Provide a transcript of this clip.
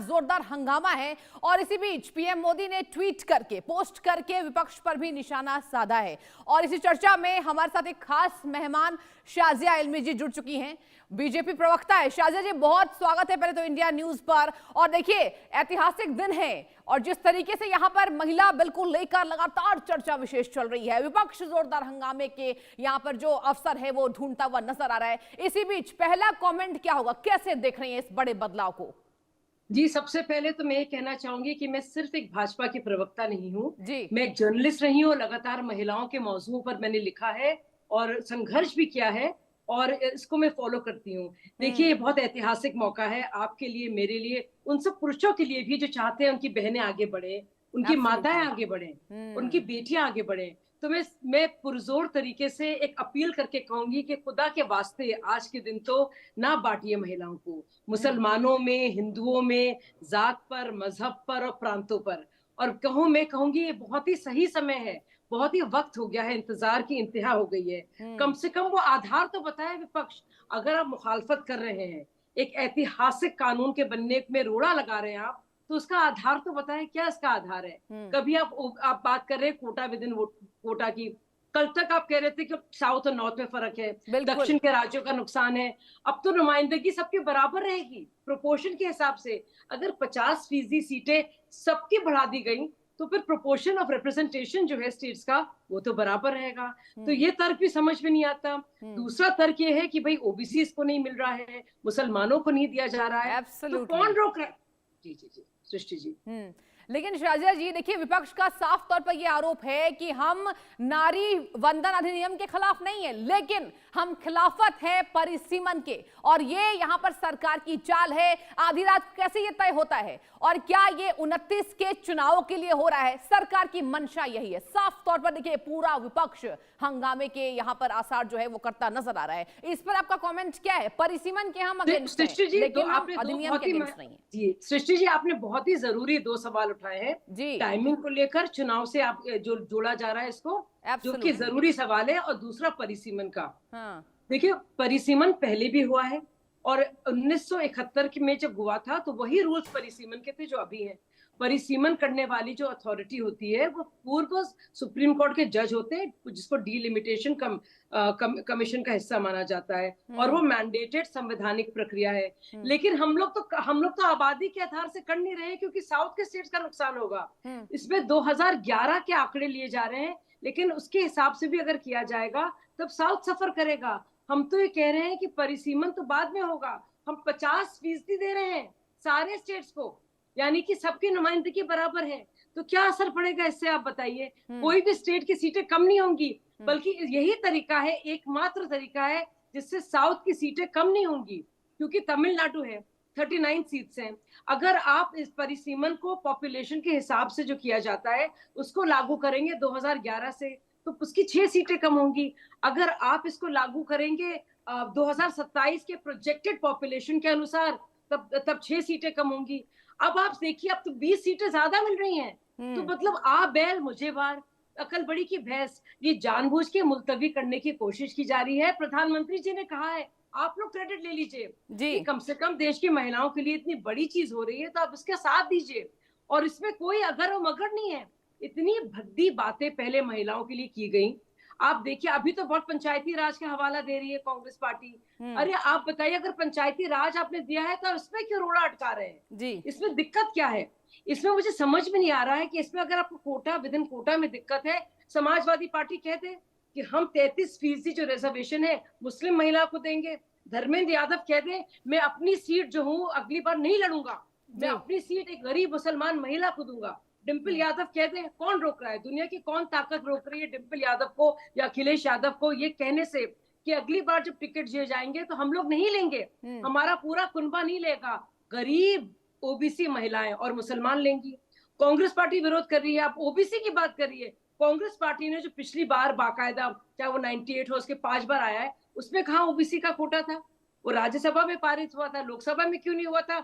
लगातार जोरदार हंगामा है और इसी बीच पीएम मोदी ने ट्वीट करके, पोस्ट करके विपक्ष पर भी निशाना साधा है। और इसी चर्चा में हमारे साथ एक खास मेहमान शाजिया इल्मी जी जुड़ चुकी हैं, बीजेपी प्रवक्ता है। शाजिया जी, बहुत स्वागत है पहले तो इंडिया न्यूज पर। और देखिए, ऐतिहासिक दिन है और जिस तरीके से यहाँ पर महिला बिल को लेकर लगातार चर्चा विशेष चल रही है, विपक्ष जोरदार हंगामे के यहाँ पर जो अवसर है वो ढूंढता हुआ नजर आ रहा है। इसी बीच पहला कमेंट क्या होगा, कैसे देख रही हैं इस बड़े बदलाव को? जी, सबसे पहले तो मैं ये कहना चाहूंगी कि मैं सिर्फ एक भाजपा की प्रवक्ता नहीं हूँ, मैं एक जर्नलिस्ट रही हूँ। लगातार महिलाओं के मौजूओं पर मैंने लिखा है और संघर्ष भी किया है और इसको मैं फॉलो करती हूँ। देखिए, ये बहुत ऐतिहासिक मौका है आपके लिए, मेरे लिए, उन सब पुरुषों के लिए भी जो चाहते हैं उनकी बहनें आगे बढ़े, उनकी माताएं आगे बढ़े, उनकी बेटियां आगे बढ़े। तो मैं पुरजोर तरीके से एक अपील करके कहूंगी कि खुदा के वास्ते आज के दिन तो ना बांटिए महिलाओं को, मुसलमानों में, हिंदुओं में, जात पर, मजहब पर और प्रांतों पर। और मैं कहूंगी ये बहुत ही सही समय है, बहुत ही वक्त हो गया है, इंतजार की इंतहा हो गई है। कम से कम वो आधार तो बताए विपक्ष। अगर आप मुखालफत कर रहे हैं, एक ऐतिहासिक कानून के बनने में रोड़ा लगा रहे हैं आप, तो उसका आधार तो बताएं, क्या इसका आधार है। कभी आप बात कर रहे हैं कोटा विद इन कोटा की, कल तक आप कह रहे थे कि साउथ और नॉर्थ में फर्क है, दक्षिण के राज्यों का नुकसान है। अब तो नुमाइंदगी सबके बराबर रहेगी, प्रोपोर्शन के हिसाब से। अगर 50% सीटें सबकी बढ़ा दी गई तो फिर प्रोपोर्शन ऑफ रिप्रेजेंटेशन जो है स्टेट्स का, वो तो बराबर रहेगा। तो ये तर्क भी समझ में नहीं आता। दूसरा तर्क ये है कि भाई ओबीसी को नहीं मिल रहा है, मुसलमानों को नहीं दिया जा रहा है, तो कौन रोक रहा है? जी जी जी सृष्टि जी। लेकिन शाजिया जी, देखिए, विपक्ष का साफ तौर पर यह आरोप है कि हम नारी वंदन अधिनियम के खिलाफ नहीं है, लेकिन हम खिलाफत है परिसीमन के। और ये यहाँ पर सरकार की चाल है। आधी रात कैसे ये तय होता है और क्या ये 29 के चुनाव के लिए हो रहा है? सरकार की मंशा यही है। साफ तौर पर देखिए, पूरा विपक्ष हंगामे के यहाँ पर आसार जो है वो करता नजर आ रहा है। इस पर आपका कमेंट क्या है? परिसीमन के हम अगेंस्ट हैं, लेकिन हम अधिनियम के अगेंस्ट नहीं है। जी सृष्टि जी, आपने बहुत ही जरूरी 2 सवाल उठाए हैं जी। टाइमिंग को लेकर, चुनाव से आप जो जोड़ा जा रहा है इसको, जो कि जरूरी सवाल है, और दूसरा परिसीमन का। देखिए, परिसीमन पहले भी हुआ है और 1971 में जब हुआ था तो वही रूल्स परिसीमन के थे जो अभी हैं। परिसीमन करने वाली जो अथॉरिटी होती है वो पूर्व सुप्रीम कोर्ट के जज होते हैं, जिसको डीलिमिटेशन कमीशन का हिस्सा माना जाता है, और वो मैंडेटेड संवैधानिक प्रक्रिया है। लेकिन हम लोग तो आबादी के आधार से कर नहीं रहे, क्योंकि साउथ के स्टेट्स का नुकसान होगा। इसमें 2011 के आंकड़े लिए जा रहे हैं, लेकिन उसके हिसाब से भी अगर किया जाएगा तब साउथ सफर करेगा। हम तो ये कह रहे हैं कि परिसीमन तो बाद में होगा। हम 50% दे रहे हैं सारे स्टेट्स को, यानी कि सबकी नुमाइंदगी बराबर है। तो क्या असर पड़ेगा इससे, आप बताइए? कोई भी स्टेट की सीटें कम नहीं होंगी, बल्कि यही तरीका है, एकमात्र तरीका है जिससे साउथ की सीटें कम नहीं होंगी। क्योंकि तमिलनाडु है, 39 सीट्स हैं। अगर आप इस परिसीमन को पॉपुलेशन के हिसाब से जो किया जाता है उसको लागू करेंगे 2011 से, तो उसकी 6 सीटें कम होंगी। अगर आप इसको लागू करेंगे 2027 के प्रोजेक्टेड पॉपुलेशन के अनुसार, तब 6 सीटें कम होंगी। अब आप देखिए, अब तो 20 सीटें ज्यादा मिल रही हैं। तो मतलब आ बैल मुझे वार, अकल बड़ी की भैंस, ये जानबूझ के मुलतवी करने की कोशिश की जा रही है। प्रधानमंत्री जी ने कहा है, आप लोग क्रेडिट ले लीजिए कि कम से कम देश की महिलाओं के लिए इतनी बड़ी चीज हो रही है, तो आप इसका साथ दीजिए। और इसमें कोई अगर और मगर नहीं है। इतनी भद्दी बातें पहले महिलाओं के लिए की गई। आप देखिए, अभी तो बहुत पंचायती राज का हवाला दे रही है कांग्रेस पार्टी। अरे आप बताइए, अगर पंचायती राज आपने दिया है तो इसमें क्यों रोड़ा अटका रहे हैं जी? इसमें दिक्कत क्या है? इसमें मुझे समझ में नहीं आ रहा है कि इसमें अगर आपको कोटा विद इन कोटा में दिक्कत है, समाजवादी पार्टी कहते कि हम 33% जो रिजर्वेशन है मुस्लिम महिला को देंगे। धर्मेंद्र यादव कह दे, मैं अपनी सीट जो हूँ अगली बार नहीं लड़ूंगा, मैं अपनी सीट एक गरीब मुसलमान महिला को दूंगा। डिम्पल यादव कहते हैं, कौन रोक रहा है? दुनिया की कौन ताकत रोक रही है डिम्पल यादव को या अखिलेश यादव को ये कहने से कि अगली बार जब टिकट दिए जाएंगे तो हम लोग नहीं लेंगे, हमारा पूरा कुनबा नहीं लेगा, गरीब ओबीसी महिलाएं और मुसलमान लेंगी। कांग्रेस पार्टी विरोध कर रही है। आप ओबीसी की बात कर रही है। कांग्रेस पार्टी ने जो पिछली बार बाकायदा, चाहे वो 98 हो, उसके 5 बार आया है, उसमें कहाँ ओबीसी का कोटा था? वो राज्यसभा में पारित हुआ था, लोकसभा में क्यों नहीं हुआ था?